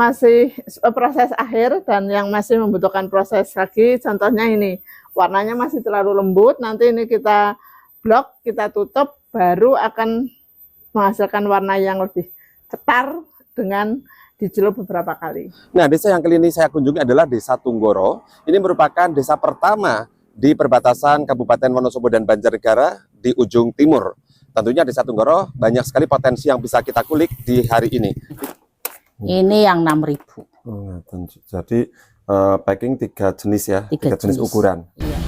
masih proses akhir dan yang masih membutuhkan proses lagi, contohnya ini warnanya masih terlalu lembut, nanti ini kita blok, kita tutup, baru akan menghasilkan warna yang lebih cetar dengan dicelup beberapa kali. Nah, desa yang kali ini saya kunjungi adalah Desa Tunggoro. Ini merupakan desa pertama di perbatasan Kabupaten Wonosobo dan Banjarnegara di ujung timur. Tentunya Desa Tunggoro banyak sekali potensi yang bisa kita kulik di hari ini. Ini yang 6.000. Oh, jadi packing 3 jenis ya, 3 jenis ukuran. Iya.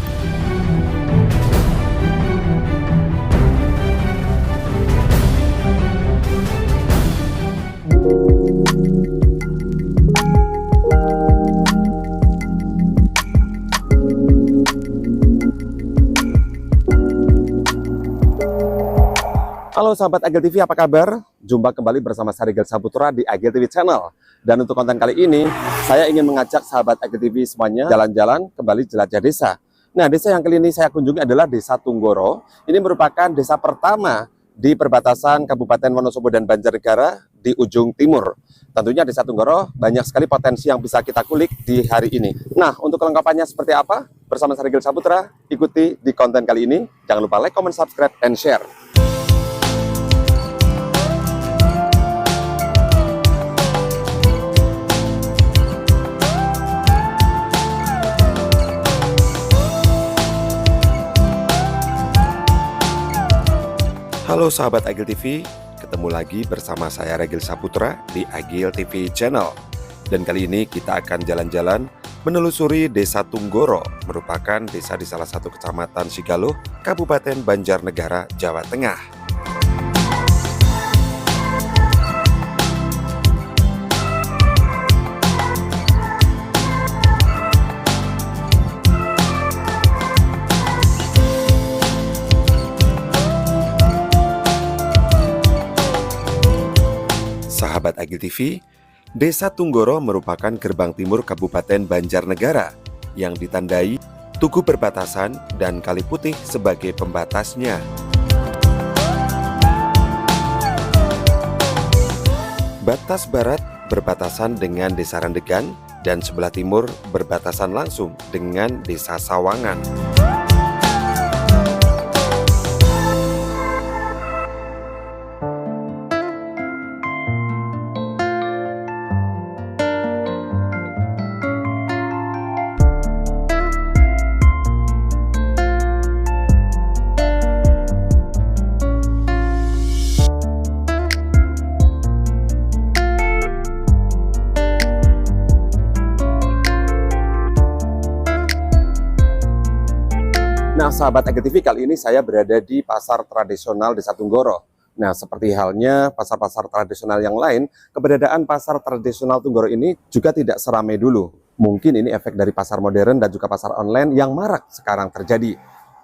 Halo sahabat Agil TV, apa kabar? Jumpa kembali bersama saya Regil Saputra di Agil TV Channel. Dan untuk konten kali ini, saya ingin mengajak sahabat Agil TV semuanya jalan-jalan kembali jelajah desa. Nah, desa yang kali ini saya kunjungi adalah Desa Tunggoro. Ini merupakan desa pertama di perbatasan Kabupaten Wonosobo dan Banjarnegara di ujung timur. Tentunya Desa Tunggoro banyak sekali potensi yang bisa kita kulik di hari ini. Nah, untuk kelengkapannya seperti apa? Bersama saya Regil Saputra, ikuti di konten kali ini. Jangan lupa like, comment, subscribe, dan share. Halo sahabat Agil TV, ketemu lagi bersama saya Regil Saputra di Agil TV Channel. Dan kali ini kita akan jalan-jalan menelusuri Desa Tunggoro, merupakan desa di salah satu kecamatan Sigaloh, Kabupaten Banjarnegara, Jawa Tengah. Sahabat Agil TV, Desa Tunggoro merupakan gerbang timur Kabupaten Banjarnegara yang ditandai tugu perbatasan dan Kali Putih sebagai pembatasnya. Batas barat berbatasan dengan Desa Randegan dan sebelah timur berbatasan langsung dengan Desa Sawangan. Nah, sahabat Agil TV, kali ini saya berada di pasar tradisional Desa Tunggoro. Nah, seperti halnya pasar-pasar tradisional yang lain, keberadaan pasar tradisional Tunggoro ini juga tidak seramai dulu. Mungkin ini efek dari pasar modern dan juga pasar online yang marak sekarang terjadi.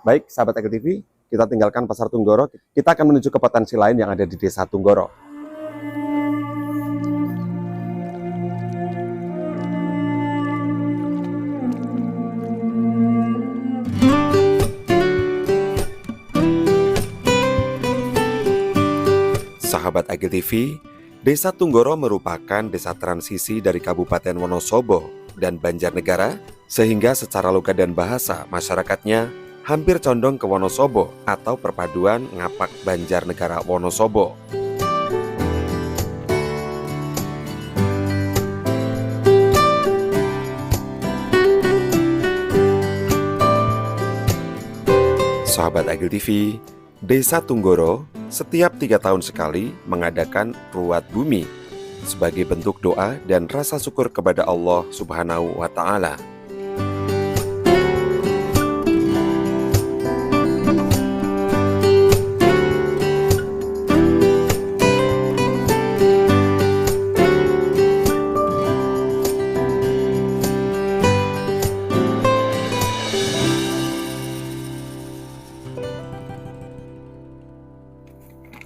Baik, sahabat Agil TV, kita tinggalkan pasar Tunggoro, kita akan menuju ke potensi lain yang ada di Desa Tunggoro. Sahabat Agil TV, Desa Tunggoro merupakan desa transisi dari Kabupaten Wonosobo dan Banjarnegara, sehingga secara logat dan bahasa masyarakatnya hampir condong ke Wonosobo atau perpaduan ngapak Banjarnegara Wonosobo. Sahabat Agil TV, Desa Tunggoro setiap 3 tahun sekali mengadakan ruat bumi sebagai bentuk doa dan rasa syukur kepada Allah Subhanahu wa Ta'ala.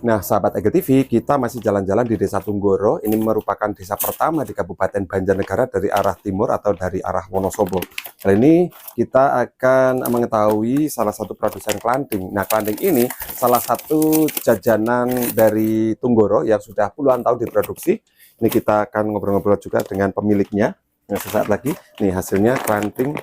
Nah, sahabat Agil TV, kita masih jalan-jalan di Desa Tunggoro. Ini merupakan desa pertama di Kabupaten Banjarnegara dari arah timur atau dari arah Wonosobo. Kali ini kita akan mengetahui salah satu produsen klanting. Nah, klanting ini salah satu jajanan dari Tunggoro yang sudah puluhan tahun diproduksi. Ini kita akan ngobrol-ngobrol juga dengan pemiliknya. Nah, sesaat lagi, nih hasilnya klanting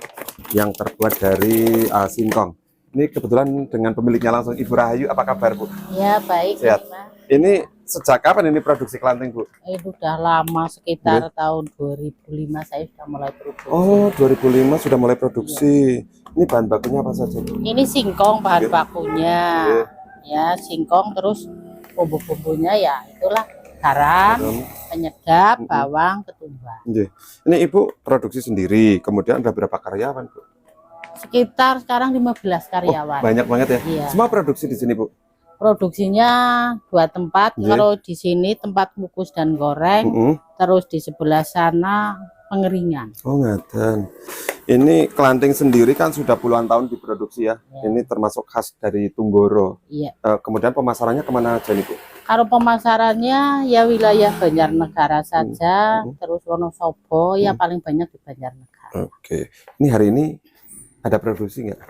yang terbuat dari singkong. Ini kebetulan dengan pemiliknya langsung, Ibu Rahayu. Apa kabar, Bu? Ya, baik. Sehat. Mas. Ini sejak kapan ini produksi klanting, Bu? Itu udah lama, sekitar tahun 2005 saya sudah mulai produksi. Oh, 2005 sudah mulai produksi. Ini bahan bakunya apa saja, Bu? Ini singkong bahan bakunya. Oke. Ya, singkong, terus bumbu-bumbunya ya itulah garam, penyedap, bawang, ketumbar. Ini Ibu produksi sendiri, kemudian ada berapa karyawan, Bu? Sekitar sekarang 15 karyawan. Banyak banget ya. Iya. Semua produksi di sini, Bu? Produksinya 2 tempat. Iya. Kalau di sini tempat kukus dan goreng, terus di sebelah sana pengeringan. Oh, ngaten. Ini klanting sendiri kan sudah puluhan tahun diproduksi ya. Iya. Ini termasuk khas dari Tunggoro. Iya. Kemudian pemasarannya kemana aja nih, Bu? Kalau pemasarannya ya wilayah Banjarnegara saja, terus Wonosobo ya paling banyak di Banjarnegara. Oke. Ini hari ini ada produksi nggak?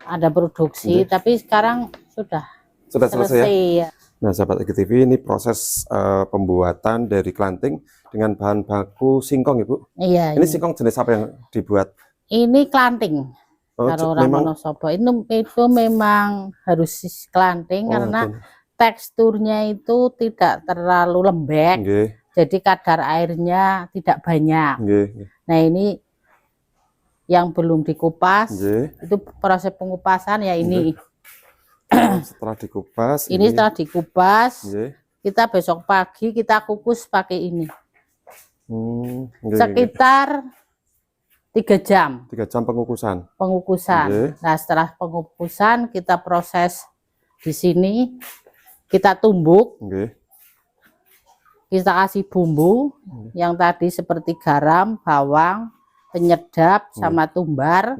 Ada produksi, tapi sekarang sudah Selesai ya? ya. Nah, sahabat EGTV, ini proses pembuatan dari klanting dengan bahan baku singkong, Ibu. Iya. Ini singkong jenis apa yang dibuat? Ini klanting. Oh, Kalau orang Wonosobo itu memang harus klanting karena teksturnya itu tidak terlalu lembek. Nggih. Jadi kadar airnya tidak banyak. Nggih. Nah, ini yang belum dikupas, Nggih. itu proses pengupasan ya ini. Setelah dikupas, Ini setelah dikupas, nggih. kita besok pagi kita kukus pakai ini. Nggih, Sekitar 3 jam 3 jam pengukusan. pengukusan. Nggih. Nah, setelah pengukusan kita proses di sini, kita tumbuk, Nggih. kita kasih bumbu yang tadi seperti garam, bawang, penyedap sama tumbar.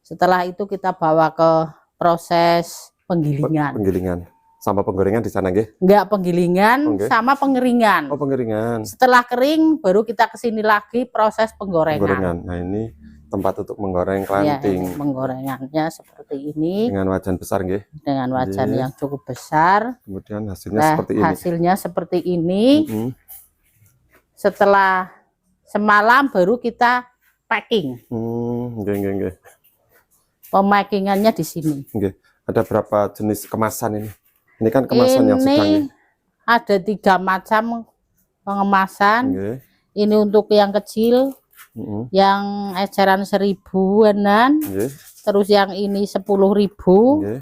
Setelah itu kita bawa ke proses penggilingan. Penggilingan. Sama penggorengan di sana, nggih? Enggak, penggilingan Oke. sama pengeringan. Oh, pengeringan. Setelah kering baru kita kesini lagi proses penggorengan. Penggorengan. Nah, ini tempat untuk menggoreng Ya, klanting penggorengannya seperti ini dengan wajan besar, nggih. dengan wajan Nggih. yang cukup besar. Kemudian hasilnya Nah, seperti ini. hasilnya seperti ini. Setelah semalam baru kita packing. Nggih, nggih, nggih. Pemackingannya di sini. Nggih. Ada berapa jenis kemasan ini? Ini kan kemasan yang sedang, Ini nggih. ada 3 macam pengemasan. Nggih. Ini untuk yang kecil, yang eceran 1000-an, Nggih. terus yang ini 10.000, Nggih.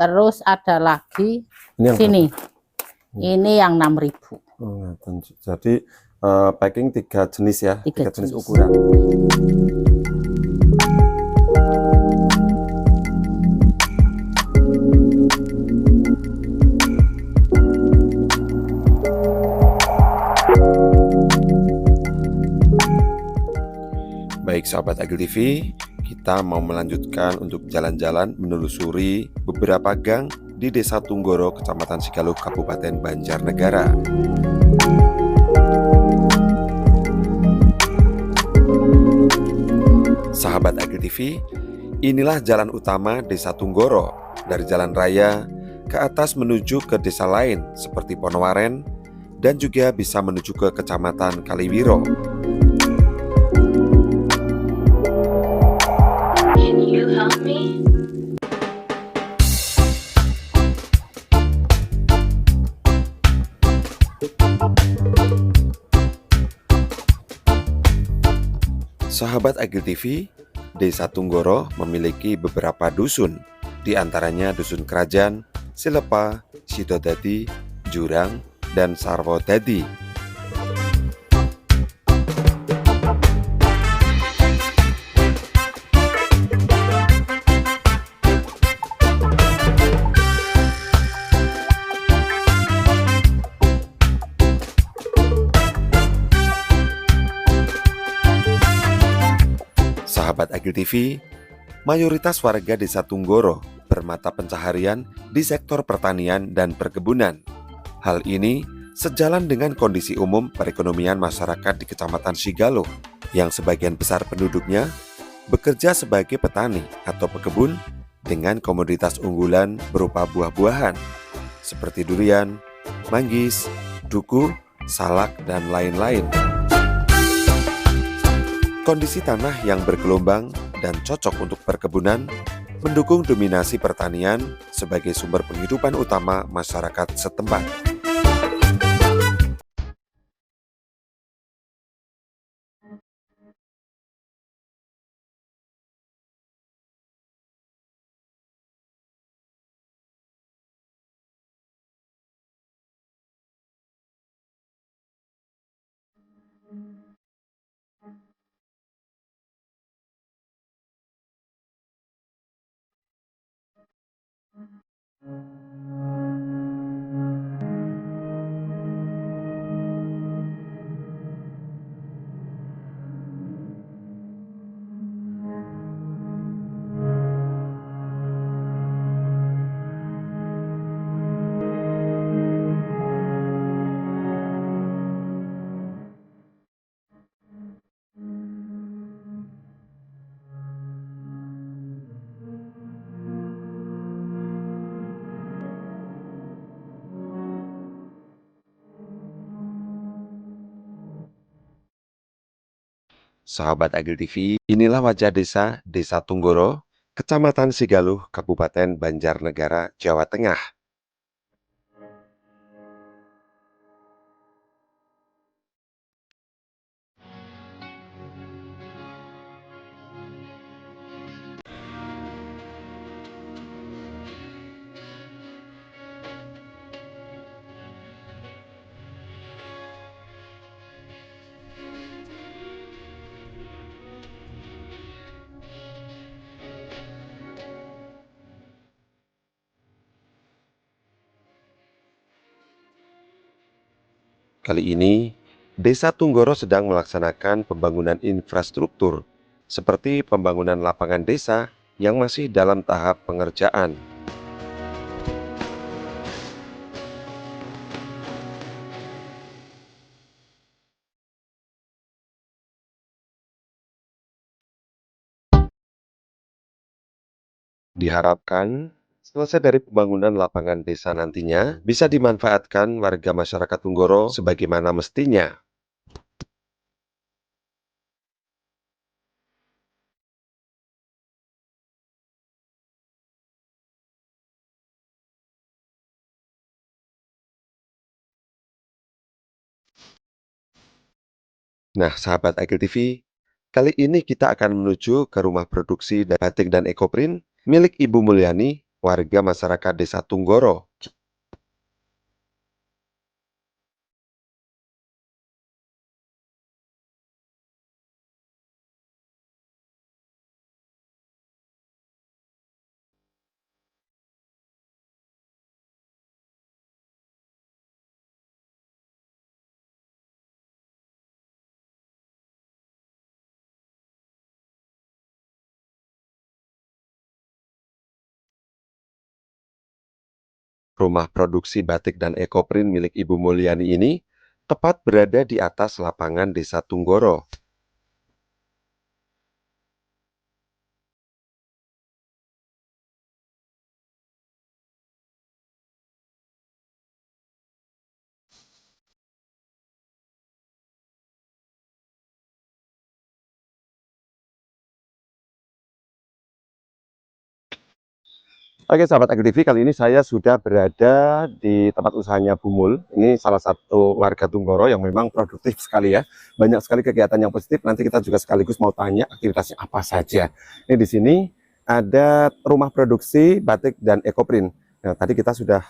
terus ada lagi Ini yang sini. Ini yang 6.000. Oh, ngaten. Jadi packing 3 jenis ya, 3 jenis jenis. ukuran. Baik sahabat Agil TV, kita mau melanjutkan untuk jalan-jalan menelusuri beberapa gang di Desa Tunggoro, Kecamatan Sigaluh, Kabupaten Banjarnegara. Sahabat Agil TV, inilah jalan utama Desa Tunggoro. Dari jalan raya ke atas menuju ke desa lain seperti Ponowaren dan juga bisa menuju ke Kecamatan Kaliwiro. Sahabat Agil TV, Desa Tunggoro memiliki beberapa dusun, di antaranya Dusun Kerajaan, Silepa, Sidodadi, Jurang, dan Sarwodadi. Sahabat Agil TV, mayoritas warga Desa Tunggoro bermata pencaharian di sektor pertanian dan perkebunan. Hal ini sejalan dengan kondisi umum perekonomian masyarakat di Kecamatan Sigaluh, yang sebagian besar penduduknya bekerja sebagai petani atau pekebun dengan komoditas unggulan berupa buah-buahan seperti durian, manggis, duku, salak, dan lain-lain. Kondisi tanah yang bergelombang dan cocok untuk perkebunan mendukung dominasi pertanian sebagai sumber penghidupan utama masyarakat setempat. Sahabat Agil TV, inilah wajah Desa Tunggoro, Kecamatan Sigaluh, Kabupaten Banjarnegara, Jawa Tengah. Kali ini, Desa Tunggoro sedang melaksanakan pembangunan infrastruktur, seperti pembangunan lapangan desa yang masih dalam tahap pengerjaan. Diharapkan, selesai dari pembangunan lapangan desa nantinya, bisa dimanfaatkan warga masyarakat Tunggoro sebagaimana mestinya. Nah, sahabat Agil TV, kali ini kita akan menuju ke rumah produksi batik dan ekoprint milik Ibu Mulyani, warga masyarakat Desa Tunggoro. Rumah produksi batik dan ekoprint milik Ibu Mulyani ini tepat berada di atas lapangan Desa Tunggoro. Oke sahabat Agil TV, kali ini saya sudah berada di tempat usahanya Bu Mul. Ini salah satu warga Tunggoro yang memang produktif sekali ya. Banyak sekali kegiatan yang positif. Nanti kita juga sekaligus mau tanya aktivitasnya apa saja. Ini di sini ada rumah produksi batik dan ekoprint. Nah, tadi kita sudah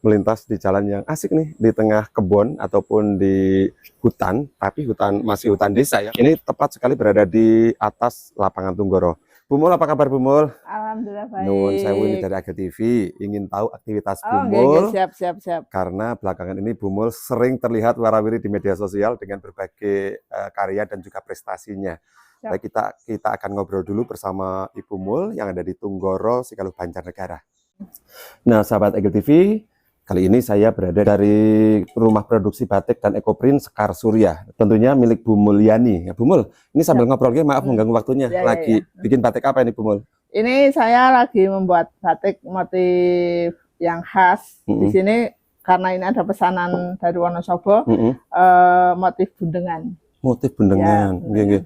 melintas di jalan yang asik nih, di tengah kebun ataupun di hutan, tapi masih hutan desa ya. Ini tepat sekali berada di atas lapangan Tunggoro. Bu Mul, apa kabar Bu Mul? Alhamdulillah baik. Nuwun sewu, ini dari Agil TV, ingin tahu aktivitas Bu Oh, Mul. siap. Karena belakangan ini Bu Mul sering terlihat warawiri di media sosial dengan berbagai karya dan juga prestasinya. Siap. Baik, kita akan ngobrol dulu bersama Ibu Mul yang ada di Tunggoro, Sigaluh, Banjarnegara. Nah, sahabat Agil TV, kali ini saya berada dari rumah produksi batik dan ekoprint Sekar Surya, tentunya milik Bu Mulyani. Ya, Bu Mul, ini sambil ngobrol, maaf mengganggu waktunya. Lagi bikin batik apa ini Bu Mul? Ini saya lagi membuat batik motif yang khas. Di sini karena ini ada pesanan dari Wonosobo, motif bundengan. Motif bundengan. Ya, Nggih.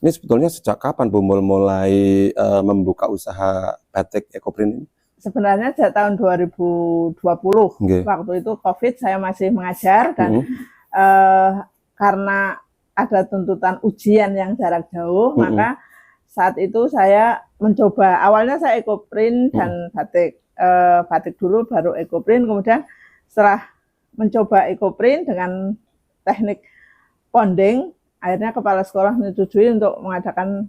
Ini sebetulnya sejak kapan Bu mulai membuka usaha batik ekoprint ini? Sebenarnya sejak tahun 2020. Nggih. Waktu itu COVID, saya masih mengajar dan karena ada tuntutan ujian yang jarak jauh, maka saat itu saya mencoba. Awalnya saya ekoprint dan batik. Batik dulu baru ekoprint, kemudian setelah mencoba ekoprint dengan teknik ponding, akhirnya kepala sekolah menyetujui untuk mengadakan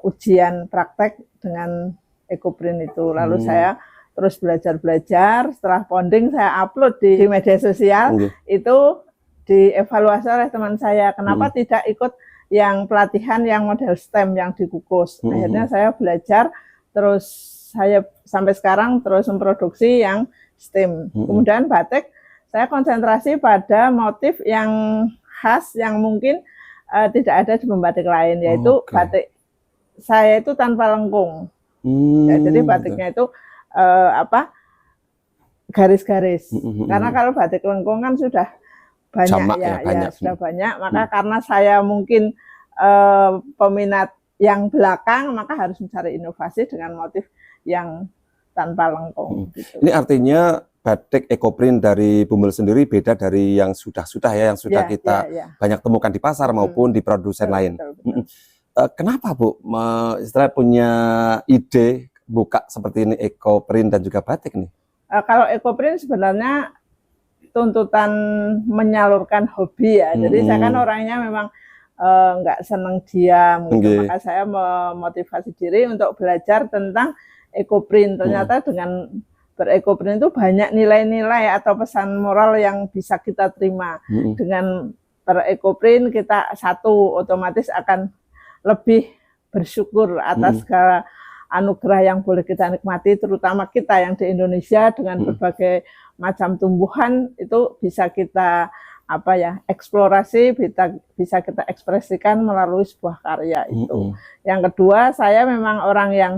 ujian praktek dengan ekoprint itu. Lalu saya terus belajar. Setelah ponding saya upload di media sosial. Itu dievaluasi oleh teman saya, kenapa tidak ikut yang pelatihan yang model STEM yang di Kukus. Akhirnya saya belajar, terus saya sampai sekarang terus memproduksi yang STEM. Kemudian batik, saya konsentrasi pada motif yang khas yang mungkin tidak ada di pembatik lain, yaitu batik saya itu tanpa lengkung. Ya, jadi batiknya itu garis-garis. Karena kalau batik lengkung kan sudah banyak. Jamak ya, sudah banyak. Maka karena saya mungkin peminat yang belakang, maka harus mencari inovasi dengan motif yang tanpa lengkung. Gitu. Ini artinya batik ekoprint dari Bumul sendiri beda dari yang sudah-sudah ya, yang sudah kita banyak temukan di pasar maupun di produsen lain. Kenapa Bu istilah punya ide buka seperti ini ekoprint dan juga batik nih? Kalau ekoprint sebenarnya tuntutan menyalurkan hobi ya. Jadi saya kan orangnya memang nggak seneng diam gitu. Maka saya memotivasi diri untuk belajar tentang ekoprint. Ternyata dengan berekoprint itu banyak nilai-nilai atau pesan moral yang bisa kita terima. Dengan berekoprint kita otomatis akan lebih bersyukur atas segala anugerah yang boleh kita nikmati, terutama kita yang di Indonesia dengan berbagai macam tumbuhan itu bisa kita eksplorasi, bisa kita ekspresikan melalui sebuah karya itu. Yang kedua, saya memang orang yang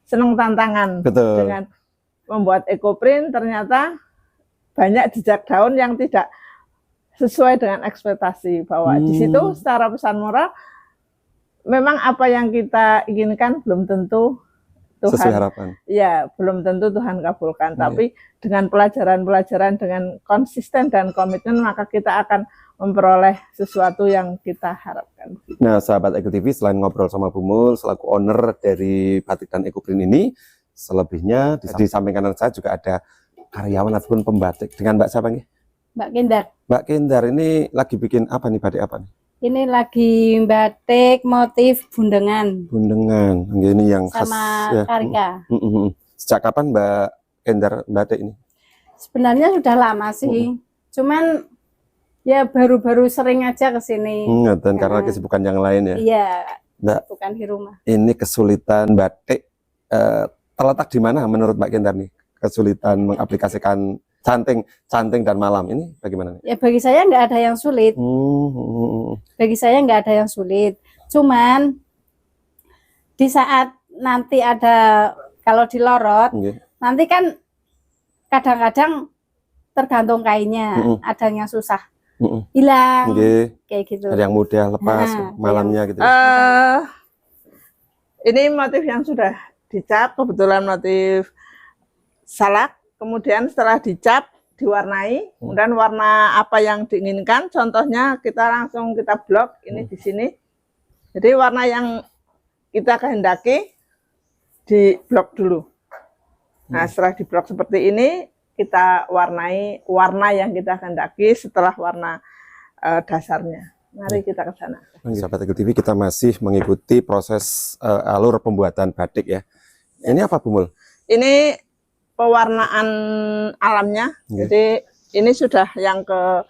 senang tantangan. Betul. Dengan membuat ekoprint ternyata banyak jejak daun yang tidak sesuai dengan ekspektasi, bahwa di situ secara pesan moral memang apa yang kita inginkan belum tentu Tuhan sesuai harapan. Ya, belum tentu Tuhan kabulkan. Tapi dengan pelajaran-pelajaran, dengan konsisten dan komitmen, maka kita akan memperoleh sesuatu yang kita harapkan. Nah, sahabat Eko TV, selain ngobrol sama Bumul selaku owner dari batik dan ekoprint ini, selebihnya di samping kanan saya juga ada karyawan ataupun pembatik. Dengan Mbak siapa nih? Mbak Kendar. Mbak Kendar ini lagi bikin apa nih, batik apa nih? Ini lagi batik motif bundengan. Bundengan, ini yang sama khas ya. Karika. Sejak kapan Mbak Kendar batik ini? Sebenarnya sudah lama sih, cuman ya baru-baru sering aja ke sini. Dan karena kesibukan yang lain ya. Iya, Mbak, bukan di rumah. Ini kesulitan batik terletak di mana menurut Mbak Kendar nih? Kesulitan mengaplikasikan canting dan malam ini bagaimana nih? Ya bagi saya nggak ada yang sulit. Bagi saya nggak ada yang sulit. Cuman di saat nanti ada, kalau dilorot, nanti kan kadang-kadang tergantung kainnya, ada yang susah hilang, kayak gitu. Ada yang mudah lepas malamnya gitu. Ini motif yang sudah dicap, kebetulan motif salak. Kemudian setelah dicap, diwarnai, kemudian warna apa yang diinginkan. Contohnya kita langsung kita blok ini di sini. Jadi warna yang kita kehendaki di blok dulu. Nah, setelah di blok seperti ini, kita warnai warna yang kita kehendaki setelah warna dasarnya. Mari kita ke sana. Sahabat Eko TV, kita masih mengikuti proses alur pembuatan batik ya. Ini apa Bumul? Ini pewarnaan alamnya. Jadi ini sudah yang ke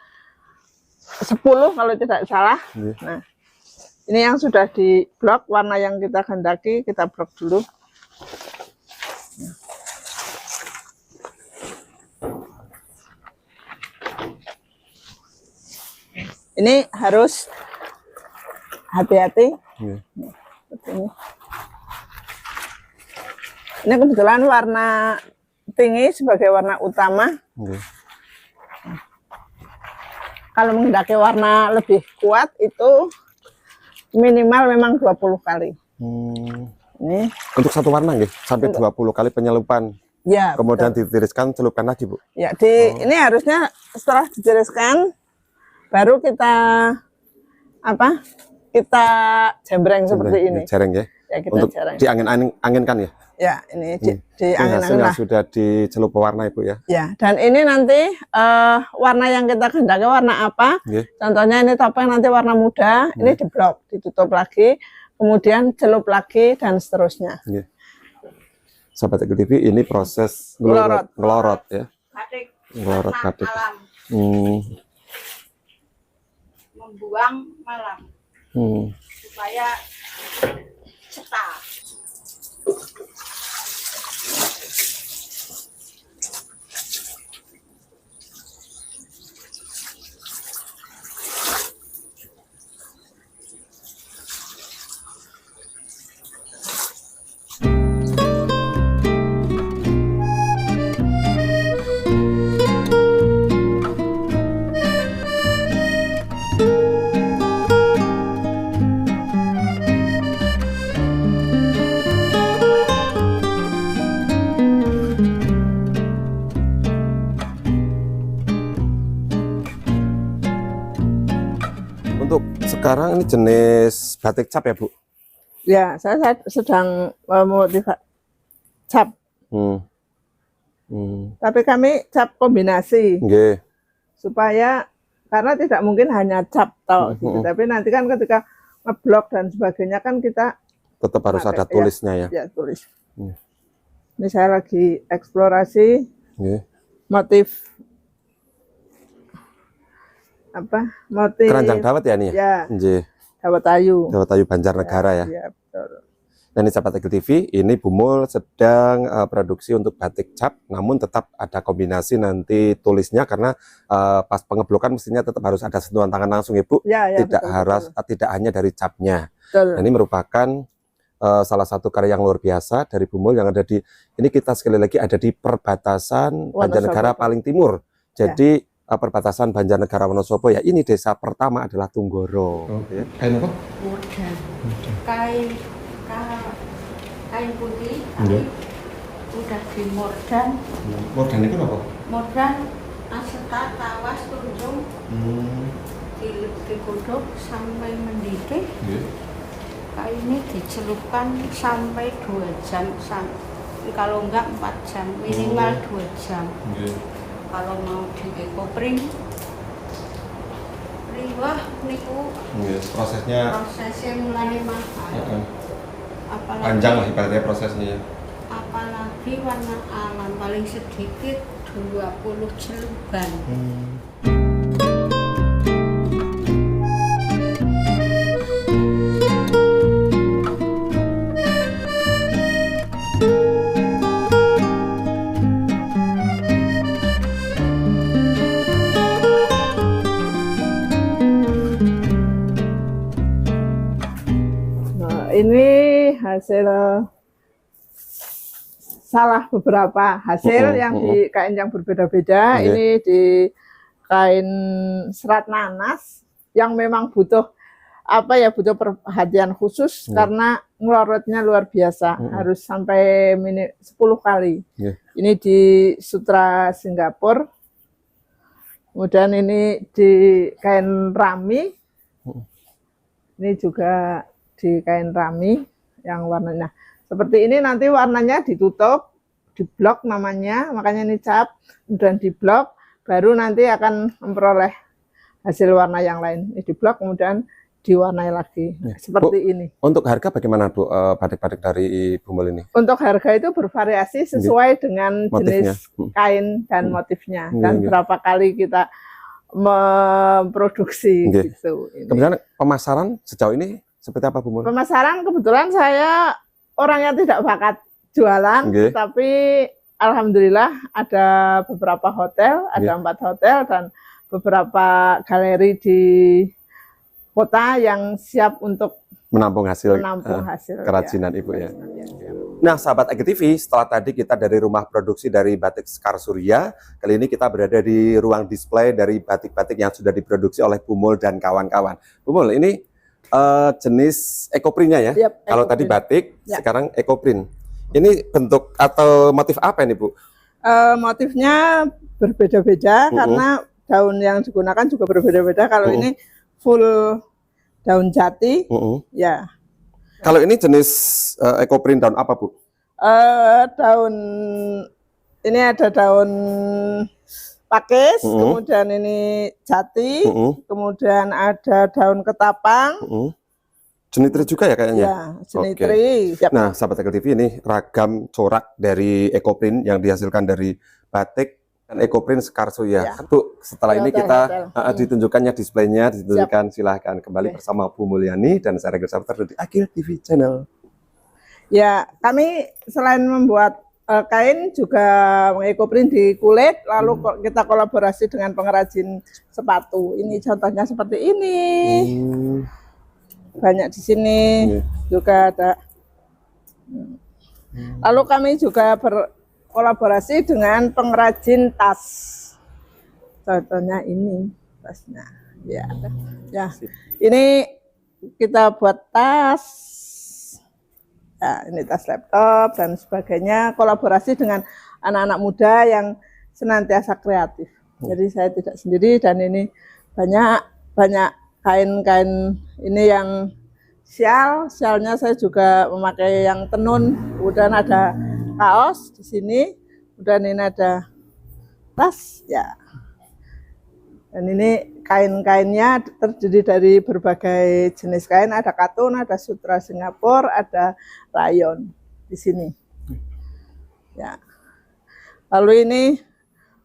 10 kalau tidak salah. Nah, ini yang sudah di blok, warna yang kita kehendaki kita blok dulu. Ini harus hati-hati. Ini kebetulan warna tinggi sebagai warna utama. Nggih. Kalau menghendaki warna lebih kuat itu minimal memang 20 kali. Ini Untuk satu warna nggih, sampai 20 kali penyelupan. ya, Kemudian betul. ditiriskan, celupkan lagi, Bu. Ya, ini harusnya setelah ditiriskan baru kita kita jembreng seperti ini. Jareng ya. Ya, kita Untuk jareng. diangin-anginkan ya. Ya, ini Ini diangin-angin hasil yang lah. sudah dicelup pewarna, Ibu ya. Ya, dan ini nanti warna yang kita kehendaki warna apa? Nggih. Contohnya ini topeng nanti warna muda, ini diblok, ditutup lagi, kemudian celup lagi dan seterusnya. Nggih. Sahabat Eagle TV, ini proses Ngelorot. ngelorot ya. Batik Ngelorot warna batik. alam, membuang malam supaya cetak. Untuk sekarang ini jenis batik cap ya, Bu? Ya, saya sedang mau cap, tapi kami cap kombinasi Nggih. supaya karena tidak mungkin hanya cap toh, gitu. Tapi nanti kan ketika ngeblok dan sebagainya kan kita Tetap harus ada pakai, tulisnya ya. ya tulis. Hmm. Ini saya lagi eksplorasi Nggih. motif motif Keranjang dawet ya ini ya? ya Nggih. dawet ayu. Dawet ayu Banjarnegara ya. Ya, betul. Dan di sahabat Eagle TV, ini Bu Mul sedang produksi untuk batik cap, namun tetap ada kombinasi nanti tulisnya karena pas pengeblokan mestinya tetap harus ada sentuhan tangan langsung, Ibu. Ya, Tidak betul, harus betul. tidak hanya dari capnya. Betul. Nah, ini merupakan salah satu karya yang luar biasa dari Bu Mul yang ada di ini, kita sekali lagi ada di perbatasan Banjarnegara Wonosobo. paling timur. Jadi perbatasan Banjarnegara Wonosobo ya. Ini desa pertama adalah Tunggoro. Ya. Kain apa? Mudah. Kain putih Iya. tapi udah dimordan. Mordan itu apa? Mordan asetat, tawas, tunjung digodok sampai mendidih. Iya. Kain ini dicelupkan sampai 2 jam, kalau enggak 4 jam, minimal 2 jam. Iya. Kalau mau di ekopring, riwah niku Iya. Prosesnya prosesnya mulai mahal. Apalagi, panjang lah ibaratnya prosesnya ya. apalagi warna alam paling sedikit 20 celupan. Nah, ini hasil salah beberapa hasil yang di kain yang berbeda-beda. Iya. Ini di kain serat nanas yang memang butuh butuh perhatian khusus karena ngelorotnya luar biasa, harus sampai 10 kali. Iya. Ini di sutra Singapura. Kemudian ini di kain rami. Ini juga di kain rami yang warnanya seperti ini. Nanti warnanya ditutup, diblok namanya, makanya ini cap, kemudian diblok, baru nanti akan memperoleh hasil warna yang lain. Ini diblok kemudian diwarnai lagi seperti Bu, ini. Untuk harga bagaimana, Bu, batik-batik dari Bu Mul ini? Untuk harga itu bervariasi sesuai dengan Motifnya. jenis kain dan motifnya dan Nggih. berapa kali kita memproduksi Nggih. gitu. Ini. Kemudian pemasaran sejauh ini seperti apa, Bu Mul? Pemasaran kebetulan saya orang yang tidak bakat jualan, Nggih. tapi alhamdulillah ada beberapa hotel, ada 4 hotel dan beberapa galeri di kota yang siap untuk Menampung hasil menampung hasil kerajinan Ibu ya. ya. Nah, sahabat AGTV, setelah tadi kita dari rumah produksi dari Batik Sekar Surya, kali ini kita berada di ruang display dari batik-batik yang sudah diproduksi oleh Bumul dan kawan-kawan. Bumul, ini jenis ekoprintnya ya? Yap, kalau tadi ekoprint. batik, Ya. sekarang ekoprint. Ini bentuk atau motif apa ini, Bu? Motifnya berbeda-beda karena daun yang digunakan juga berbeda-beda. Kalau ini full daun jati, ya. Kalau ini jenis ekoprint daun apa, Bu? Daun ini ada daun pakis, kemudian ini jati, kemudian ada daun ketapang. Jenitri juga ya kayaknya? Ya, jenitri. Oke. Nah, sahabat AGTV, ini ragam corak dari ekoprint yang dihasilkan dari batik dan ekoprint Sekar Surya. Ya. Bu, setelah ini kita ditunjukkannya displaynya, ditunjukkan. Silahkan kembali bersama Bu Mulyani dan saya Regil Saputra di AGTV Channel. Ya, kami selain membuat kain juga mengekoprint di kulit, lalu kita kolaborasi dengan pengrajin sepatu. Ini contohnya seperti ini. Banyak di sini juga ada. Lalu kami juga berkolaborasi dengan pengrajin tas. Contohnya ini tasnya. Ya, ya. Ini kita buat tas. Ya, ini tas laptop dan sebagainya. Kolaborasi dengan anak-anak muda yang senantiasa kreatif. Jadi saya tidak sendiri dan ini banyak kain-kain ini yang sialnya saya juga memakai yang tenun. Kemudian ada kaos di sini, kemudian ini ada tas, ya. Dan ini kain-kainnya terdiri dari berbagai jenis kain. Ada katun, ada sutra Singapura, ada rayon di sini. Ya. Lalu ini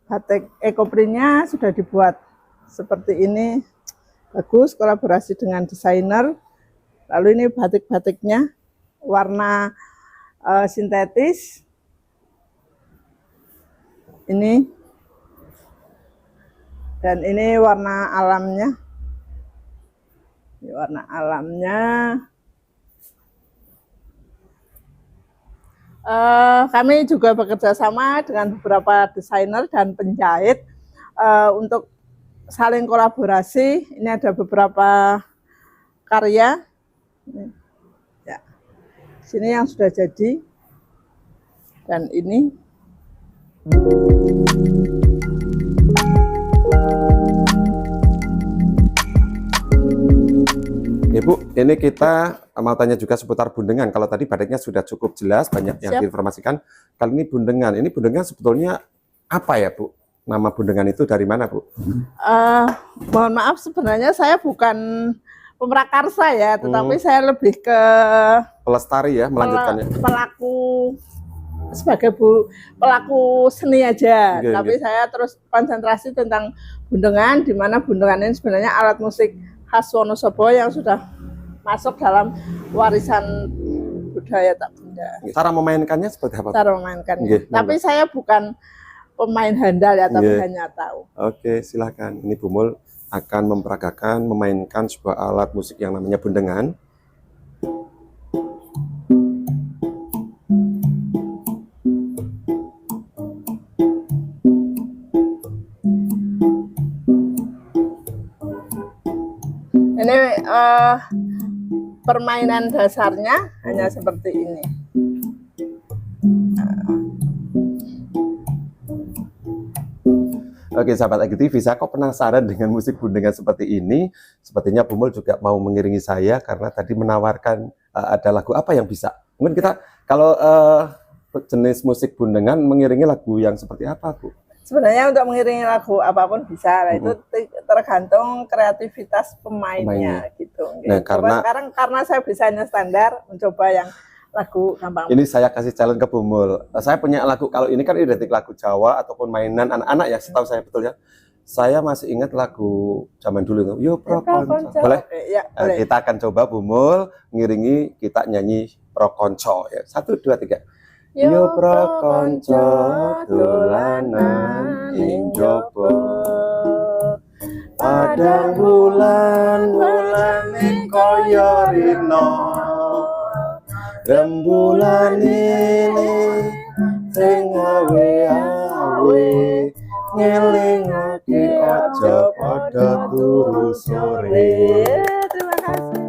batik ekoprintnya sudah dibuat seperti ini. Bagus, kolaborasi dengan desainer. Lalu ini batik-batiknya warna sintetis. Ini dan ini warna alamnya. Ini warna alamnya. Kami juga bekerja sama dengan beberapa desainer dan penjahit untuk saling kolaborasi. Ini ada beberapa karya. Ya. Sini yang sudah jadi. Dan ini. Bu, ini kita mau tanya juga seputar bundengan. Kalau tadi batiknya sudah cukup jelas, banyak yang diinformasikan. Kali ini bundengan. Ini bundengan sebetulnya apa ya, Bu? Nama bundengan itu dari mana, Bu? Mohon maaf, sebenarnya saya bukan pemrakarsa ya, tetapi saya lebih ke pelestari ya, melanjutkannya. Sebagai pelaku seni aja. Tapi saya terus konsentrasi tentang bundengan, di mana bundengan ini sebenarnya alat musik khas Wonosobo yang sudah masuk dalam warisan budaya tak benda. Cara memainkannya seperti apa? Cara memainkannya. Tapi saya bukan pemain handal ya, tapi hanya tahu. Oke, silahkan. Ini Bumul akan memperagakan, memainkan sebuah alat musik yang namanya bundengan. Ini permainan dasarnya hanya seperti ini. Oke, sahabat AGTV, saya kok penasaran dengan musik bundengan seperti ini. Sepertinya Bumul juga mau mengiringi saya karena tadi menawarkan ada lagu apa yang bisa. Mungkin kita kalau jenis musik bundengan mengiringi lagu yang seperti apa, Bu? Sebenarnya untuk mengiringi lagu apapun bisa, itu tergantung kreativitas pemainnya gitu. Nah, karena saya bisanya standar, mencoba yang lagu gampang. Ini saya kasih challenge ke Bumul. Saya punya lagu, kalau ini kan identik lagu Jawa ataupun mainan anak-anak ya, setahu saya betul ya. Saya masih ingat lagu zaman dulu itu. Yo Pro Konco. Boleh? Ya, boleh. Kita akan coba Bumul ngiringi, kita nyanyi Pro Konco ya. 1, 2, 3. Yo Pro Konco dolanan ing jopo padang bulan ing kaya rino rembulan ini sing awe-awe ngelingake aja pada turu sore. Terima kasih.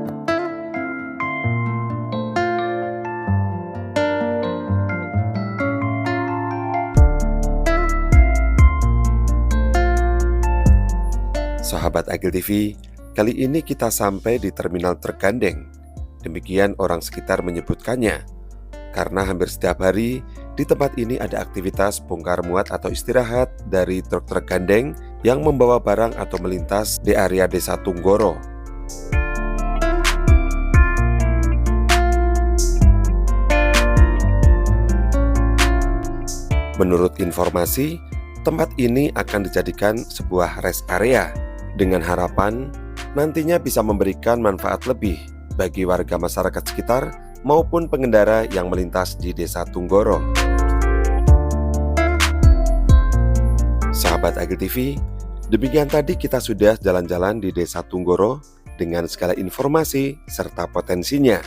Sahabat Agil TV, kali ini kita sampai di terminal truk gandeng. Demikian orang sekitar menyebutkannya. Karena hampir setiap hari di tempat ini ada aktivitas bongkar muat atau istirahat dari truk-truk gandeng yang membawa barang atau melintas di area Desa Tunggoro. Menurut informasi, tempat ini akan dijadikan sebuah rest area dengan harapan nantinya bisa memberikan manfaat lebih bagi warga masyarakat sekitar maupun pengendara yang melintas di Desa Tunggoro. Sahabat Agil TV, demikian tadi kita sudah jalan-jalan di Desa Tunggoro dengan segala informasi serta potensinya.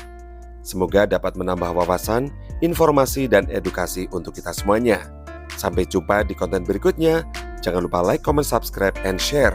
Semoga dapat menambah wawasan, informasi, dan edukasi untuk kita semuanya. Sampai jumpa di konten berikutnya. Jangan lupa like, comment, subscribe, and share.